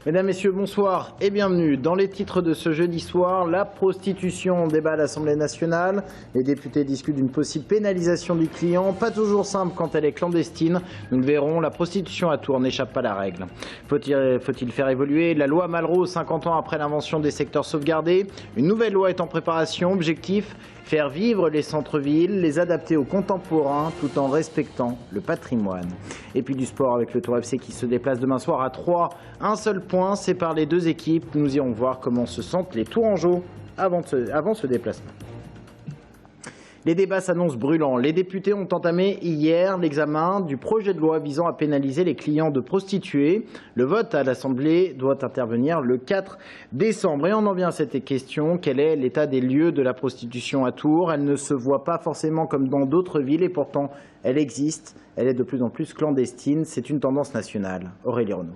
Mesdames, Messieurs, bonsoir et bienvenue. Dans les titres de ce jeudi soir, la prostitution, débat à l'Assemblée nationale. Les députés discutent d'une possible pénalisation du client. Pas toujours simple quand elle est clandestine. Nous le verrons, la prostitution à Tours n'échappe pas à la règle. Faut-il faire évoluer la loi Malraux 50 ans après l'invention des secteurs sauvegardés? Une nouvelle loi est en préparation. Objectif, faire vivre les centres-villes, les adapter aux contemporains tout en respectant le patrimoine. Et puis du sport avec le Tour FC qui se déplace demain soir à 3. Un seul point sépare les deux équipes. Nous irons voir comment se sentent les Tourangeaux avant ce déplacement. Les débats s'annoncent brûlants. Les députés ont entamé hier l'examen du projet de loi visant à pénaliser les clients de prostituées. Le vote à l'Assemblée doit intervenir le 4 décembre. Et on en vient à cette question. Quel est l'état des lieux de la prostitution à Tours? Elle ne se voit pas forcément comme dans d'autres villes et pourtant elle existe. Elle est de plus en plus clandestine. C'est une tendance nationale. Aurélie Renaud.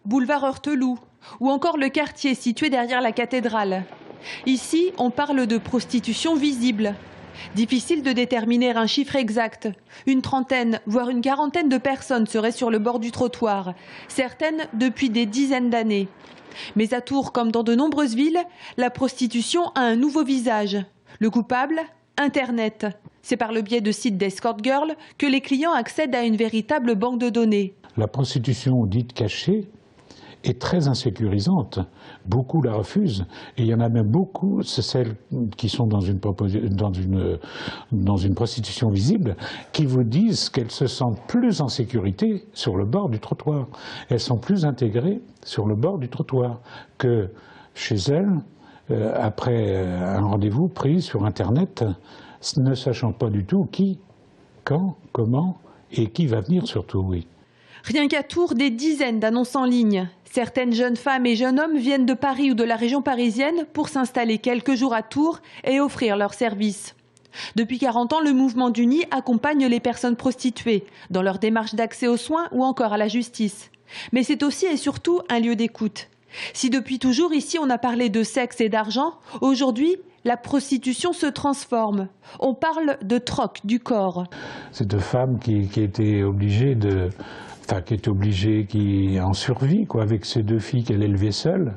Boulevard Heurteloup ou encore le quartier situé derrière la cathédrale. Ici, on parle de prostitution visible. Difficile de déterminer un chiffre exact. Une trentaine, voire une quarantaine de personnes seraient sur le bord du trottoir, certaines depuis des dizaines d'années. Mais à Tours, comme dans de nombreuses villes, la prostitution a un nouveau visage. Le coupable, Internet. C'est par le biais de sites d'escort girl que les clients accèdent à une véritable banque de données. La prostitution dite cachée est très insécurisante. Beaucoup la refusent et il y en a même beaucoup, c'est celles qui sont dans une prostitution visible, qui vous disent qu'elles se sentent plus en sécurité sur le bord du trottoir. Elles sont plus intégrées sur le bord du trottoir que chez elles, après un rendez-vous pris sur Internet, ne sachant pas du tout qui, quand, comment et qui va venir surtout, oui. Rien qu'à Tours, des dizaines d'annonces en ligne. Certaines jeunes femmes et jeunes hommes viennent de Paris ou de la région parisienne pour s'installer quelques jours à Tours et offrir leurs services. Depuis 40 ans, le mouvement du Nid accompagne les personnes prostituées dans leur démarche d'accès aux soins ou encore à la justice. Mais c'est aussi et surtout un lieu d'écoute. Si depuis toujours ici on a parlé de sexe et d'argent, aujourd'hui la prostitution se transforme. On parle de troc du corps. C'est deux femmes qui étaient obligées qui en survie, quoi, avec ces deux filles qu'elle élevait seule,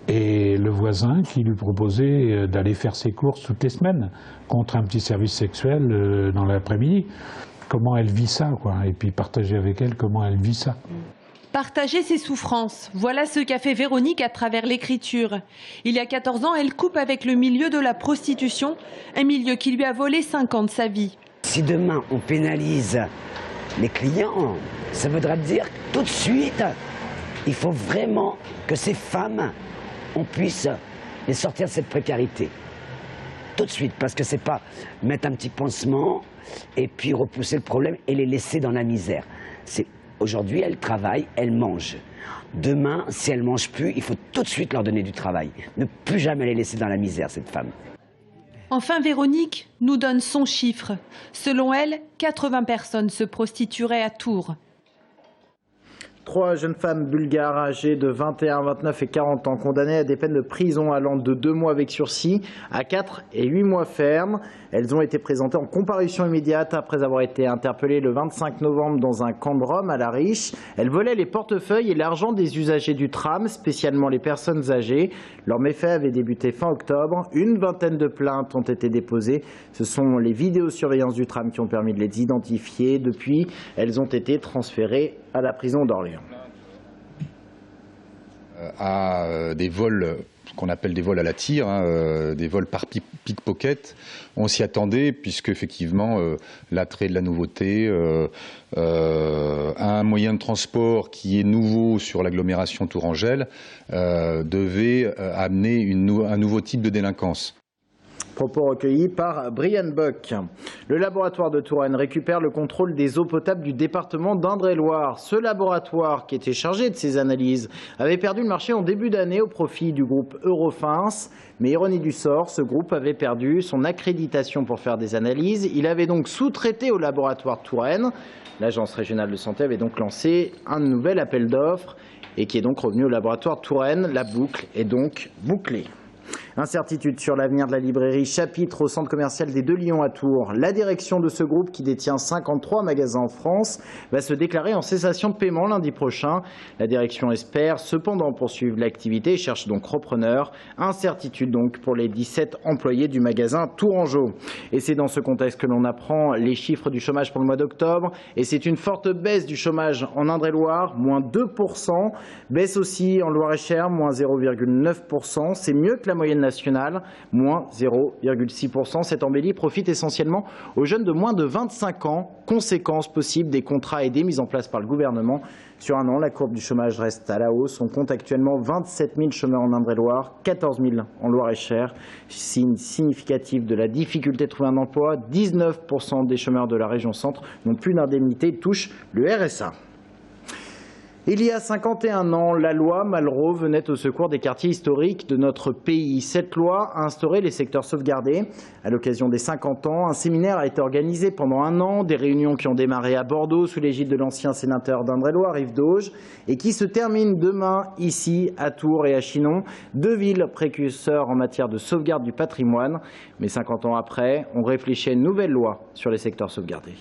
et le voisin qui lui proposait d'aller faire ses courses toutes les semaines contre un petit service sexuel dans l'après-midi. Comment elle vit ça, quoi, et puis partager avec elle comment elle vit ça. Partager ses souffrances, voilà ce qu'a fait Véronique à travers l'écriture. Il y a 14 ans, elle coupe avec le milieu de la prostitution, un milieu qui lui a volé 5 ans de sa vie. Si demain on pénalise les clients, ça voudra dire tout de suite, il faut vraiment que ces femmes, on puisse les sortir de cette précarité. Tout de suite, parce que c'est pas mettre un petit pansement et puis repousser le problème et les laisser dans la misère. Aujourd'hui, elles travaillent, elles mangent. Demain, si elles ne mangent plus, il faut tout de suite leur donner du travail. Ne plus jamais les laisser dans la misère, cette femme. Enfin, Véronique nous donne son chiffre. Selon elle, 80 personnes se prostitueraient à Tours. 3 jeunes femmes bulgares âgées de 21, 29 et 40 ans condamnées à des peines de prison allant de 2 mois avec sursis à 4 et 8 mois ferme. Elles ont été présentées en comparution immédiate après avoir été interpellées le 25 novembre dans un camp de Rome à La Riche. Elles volaient les portefeuilles et l'argent des usagers du tram, spécialement les personnes âgées. Leurs méfaits avaient débuté fin octobre. Une vingtaine de plaintes ont été déposées. Ce sont les vidéosurveillances du tram qui ont permis de les identifier. Depuis, elles ont été transférées à la prison d'Orléans. À des vols qu'on appelle des vols à la tire, des vols par pickpocket. On s'y attendait puisque effectivement l'attrait de la nouveauté, un moyen de transport qui est nouveau sur l'agglomération tourangelle devait amener un nouveau type de délinquance. Propos recueillis par Brian Bock. Le laboratoire de Touraine récupère le contrôle des eaux potables du département d'Indre-et-Loire. Ce laboratoire, qui était chargé de ces analyses, avait perdu le marché en début d'année au profit du groupe Eurofins. Mais ironie du sort, ce groupe avait perdu son accréditation pour faire des analyses. Il avait donc sous-traité au laboratoire de Touraine. L'agence régionale de santé avait donc lancé un nouvel appel d'offres et qui est donc revenu au laboratoire de Touraine. La boucle est donc bouclée. Incertitude sur l'avenir de la librairie Chapitre au centre commercial des Deux Lions à Tours. La direction de ce groupe, qui détient 53 magasins en France, va se déclarer en cessation de paiement lundi prochain. La direction espère cependant poursuivre l'activité et cherche donc repreneur. Incertitude donc pour les 17 employés du magasin Tourangeau. Et c'est dans ce contexte que l'on apprend les chiffres du chômage pour le mois d'octobre. Et c'est une forte baisse du chômage en Indre-et-Loire, moins 2%. Baisse aussi en Loire-et-Cher, moins 0,9%. C'est mieux que la moyenne nationale, moins 0,6%. Cette embellie profite essentiellement aux jeunes de moins de 25 ans. Conséquence possible des contrats aidés mis en place par le gouvernement. Sur un an, la courbe du chômage reste à la hausse. On compte actuellement 27 000 chômeurs en Indre-et-Loire, 14 000 en Loire-et-Cher. Signe significatif de la difficulté de trouver un emploi, 19% des chômeurs de la région centre n'ont plus d'indemnité, touchent le RSA. Il y a 51 ans, la loi Malraux venait au secours des quartiers historiques de notre pays. Cette loi a instauré les secteurs sauvegardés. À l'occasion des 50 ans, un séminaire a été organisé pendant un an, des réunions qui ont démarré à Bordeaux sous l'égide de l'ancien sénateur d'Indre-et-Loire, Yves Dauge, et qui se terminent demain ici à Tours et à Chinon, deux villes précurseurs en matière de sauvegarde du patrimoine. Mais 50 ans après, on réfléchit à une nouvelle loi sur les secteurs sauvegardés.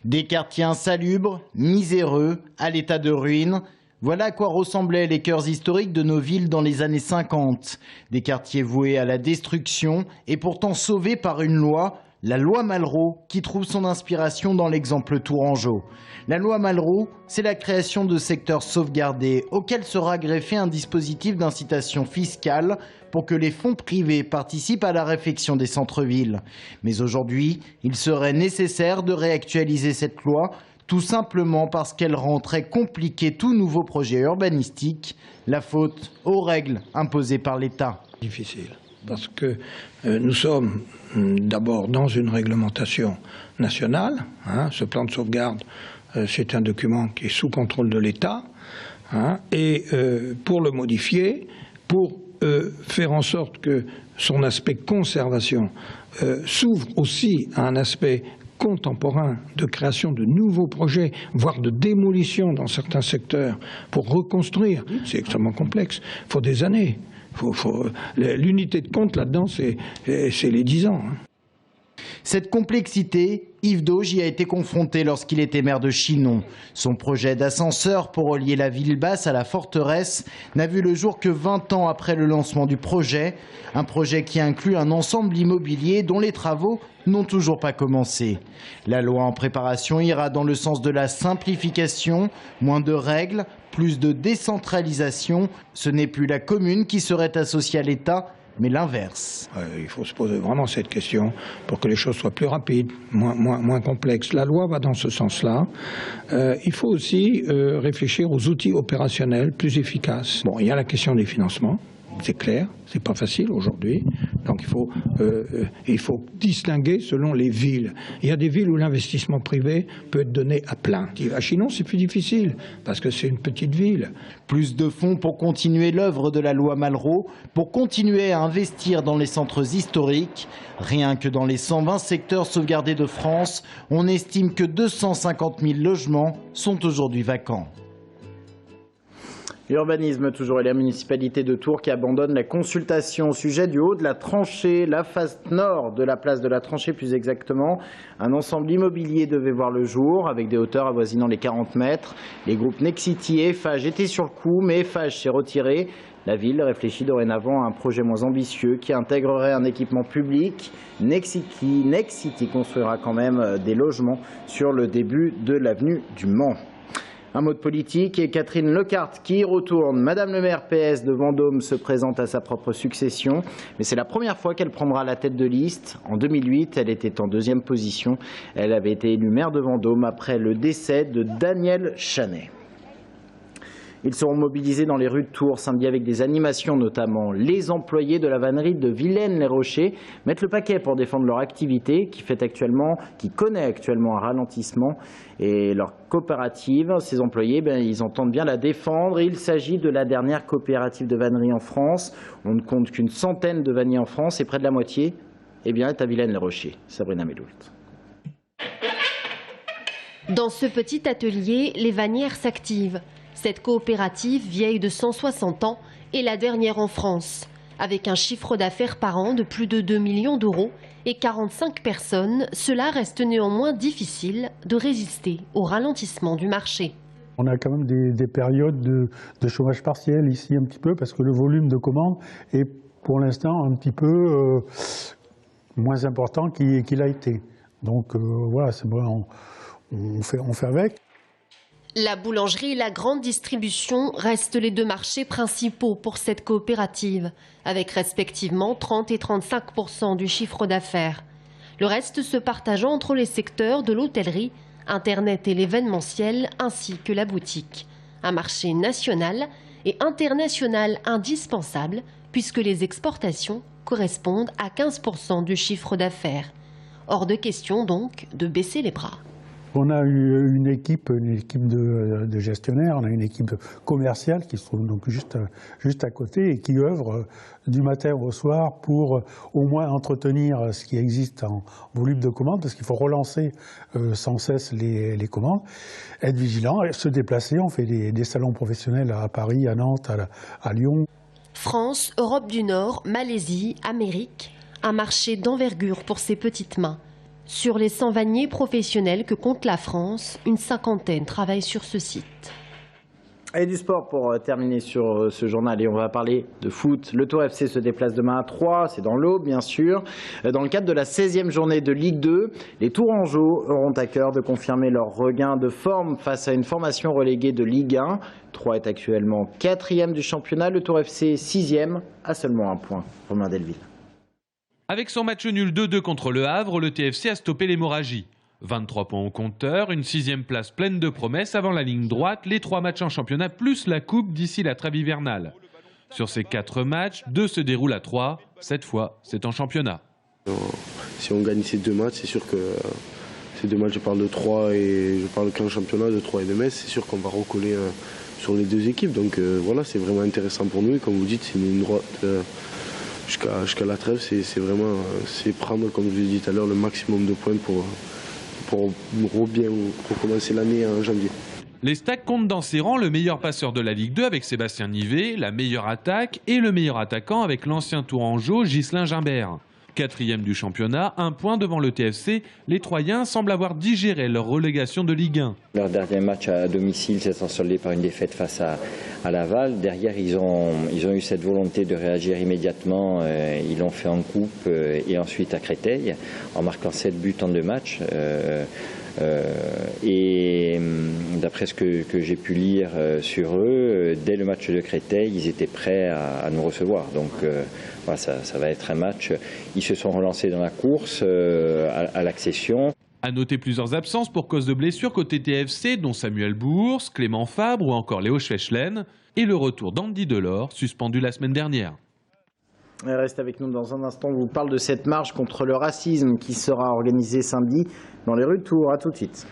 Des quartiers insalubres, miséreux, à l'état de ruine. Voilà à quoi ressemblaient les cœurs historiques de nos villes dans les années 50. Des quartiers voués à la destruction et pourtant sauvés par une loi, la loi Malraux, qui trouve son inspiration dans l'exemple tourangeau. La loi Malraux, c'est la création de secteurs sauvegardés auxquels sera greffé un dispositif d'incitation fiscale pour que les fonds privés participent à la réfection des centres-villes. Mais aujourd'hui, il serait nécessaire de réactualiser cette loi, tout simplement parce qu'elle rend très compliqué tout nouveau projet urbanistique, la faute aux règles imposées par l'État. Difficile, parce que nous sommes d'abord dans une réglementation nationale. Ce plan de sauvegarde, c'est un document qui est sous contrôle de l'État. Et pour le modifier, pour faire en sorte que son aspect conservation s'ouvre aussi à un aspect contemporain de création de nouveaux projets, voire de démolition dans certains secteurs pour reconstruire, c'est extrêmement complexe. Il faut des années. L'unité de compte là-dedans, c'est les 10 ans. Cette complexité, Yves Dauge y a été confronté lorsqu'il était maire de Chinon. Son projet d'ascenseur pour relier la ville basse à la forteresse n'a vu le jour que 20 ans après le lancement du projet. Un projet qui inclut un ensemble immobilier dont les travaux n'ont toujours pas commencé. La loi en préparation ira dans le sens de la simplification, moins de règles, plus de décentralisation. Ce n'est plus la commune qui serait associée à l'État, mais l'inverse. Il faut se poser vraiment cette question pour que les choses soient plus rapides, moins complexes. La loi va dans ce sens-là. Il faut aussi réfléchir aux outils opérationnels plus efficaces. Bon, il y a la question des financements. C'est clair, c'est pas facile aujourd'hui. Donc il faut distinguer selon les villes. Il y a des villes où l'investissement privé peut être donné à plein. À Chinon, c'est plus difficile parce que c'est une petite ville. Plus de fonds pour continuer l'œuvre de la loi Malraux, pour continuer à investir dans les centres historiques. Rien que dans les 120 secteurs sauvegardés de France, on estime que 250 000 logements sont aujourd'hui vacants. Urbanisme toujours, et la municipalité de Tours qui abandonne la consultation au sujet du haut de la tranchée, la face nord de la place de la tranchée plus exactement. Un ensemble immobilier devait voir le jour avec des hauteurs avoisinant les 40 mètres. Les groupes Nexity et Eiffage étaient sur le coup, mais Eiffage s'est retiré. La ville réfléchit dorénavant à un projet moins ambitieux qui intégrerait un équipement public. Nexity construira quand même des logements sur le début de l'avenue du Mans. Un mot de politique et Catherine Lecarte qui y retourne. Madame le maire PS de Vendôme se présente à sa propre succession, mais c'est la première fois qu'elle prendra la tête de liste. En 2008, elle était en deuxième position. Elle avait été élue maire de Vendôme après le décès de Daniel Chanet. Ils seront mobilisés dans les rues de Tours samedi avec des animations notamment. Les employés de la vannerie de Villaines-les-Rochers mettent le paquet pour défendre leur activité qui connaît actuellement un ralentissement. Et leur coopérative, ces employés, ils entendent bien la défendre. Il s'agit de la dernière coopérative de vannerie en France. On ne compte qu'une centaine de vanniers en France et près de la moitié est à Villaines-les-Rochers. Sabrina Meloult. Dans ce petit atelier, les vannières s'activent. Cette coopérative, vieille de 160 ans, est la dernière en France. Avec un chiffre d'affaires par an de plus de 2 millions d'euros et 45 personnes, cela reste néanmoins difficile de résister au ralentissement du marché. On a quand même des périodes de chômage partiel ici un petit peu parce que le volume de commandes est pour l'instant un petit peu moins important qu'il a été. Donc voilà, c'est bon, on fait avec. La boulangerie et la grande distribution restent les deux marchés principaux pour cette coopérative, avec respectivement 30 et 35% du chiffre d'affaires. Le reste se partageant entre les secteurs de l'hôtellerie, Internet et l'événementiel, ainsi que la boutique. Un marché national et international indispensable, puisque les exportations correspondent à 15% du chiffre d'affaires. Hors de question donc de baisser les bras. On a eu une équipe de gestionnaires, on a une équipe commerciale qui se trouve donc juste à côté et qui œuvre du matin au soir pour au moins entretenir ce qui existe en volume de commandes, parce qu'il faut relancer sans cesse les commandes, être vigilant, se déplacer. On fait des salons professionnels à Paris, à Nantes, à Lyon. France, Europe du Nord, Malaisie, Amérique, un marché d'envergure pour ces petites mains. Sur les 100 vanniers professionnels que compte la France, une cinquantaine travaillent sur ce site. Et du sport pour terminer sur ce journal, et on va parler de foot. Le Tour FC se déplace demain à Troyes, c'est dans l'Aube bien sûr. Dans le cadre de la 16e journée de Ligue 2, les Tourangeaux auront à cœur de confirmer leur regain de forme face à une formation reléguée de Ligue 1. Troyes est actuellement 4e du championnat, le Tour FC 6e à seulement un point. Romain Delville. Avec son match nul 2-2 contre le Havre, le TFC a stoppé l'hémorragie. 23 points au compteur, une 6e place pleine de promesses avant la ligne droite, les 3 matchs en championnat plus la coupe d'ici la trêve hivernale. Sur ces 4 matchs, 2 se déroulent à 3, cette fois c'est en championnat. Si on gagne ces 2 matchs, c'est sûr que ces 2 matchs, je parle de 3 et je parle qu'en championnat de 3 et de Metz, c'est sûr qu'on va recoller sur les 2 équipes. Donc voilà, c'est vraiment intéressant pour nous et comme vous dites, c'est une ligne droite. Jusqu'à la trêve, c'est prendre, comme je l'ai dit tout à l'heure, le maximum de points pour bien recommencer l'année en janvier. Les Stacks comptent dans ses rangs le meilleur passeur de la Ligue 2 avec Sébastien Nivet, la meilleure attaque et le meilleur attaquant avec l'ancien Tourangeau Ghislain Gimbert. 4e du championnat, 1 point devant le TFC, les Troyens semblent avoir digéré leur relégation de Ligue 1. Leur dernier match à domicile s'est soldé par une défaite face à Laval. Derrière, ils ont eu cette volonté de réagir immédiatement. Ils l'ont fait en coupe et ensuite à Créteil, en marquant 7 buts en 2 matchs. Et d'après ce que j'ai pu lire sur eux, dès le match de Créteil, ils étaient prêts à nous recevoir. Donc voilà, ça va être un match. Ils se sont relancés dans la course à l'accession. À noter plusieurs absences pour cause de blessures côté TFC, dont Samuel Bourse, Clément Fabre ou encore Léo Schwechlen, et le retour d'Andy Delors, suspendu la semaine dernière. Reste avec nous dans un instant, on vous parle de cette marche contre le racisme qui sera organisée samedi dans les rues de Tours. A tout de suite.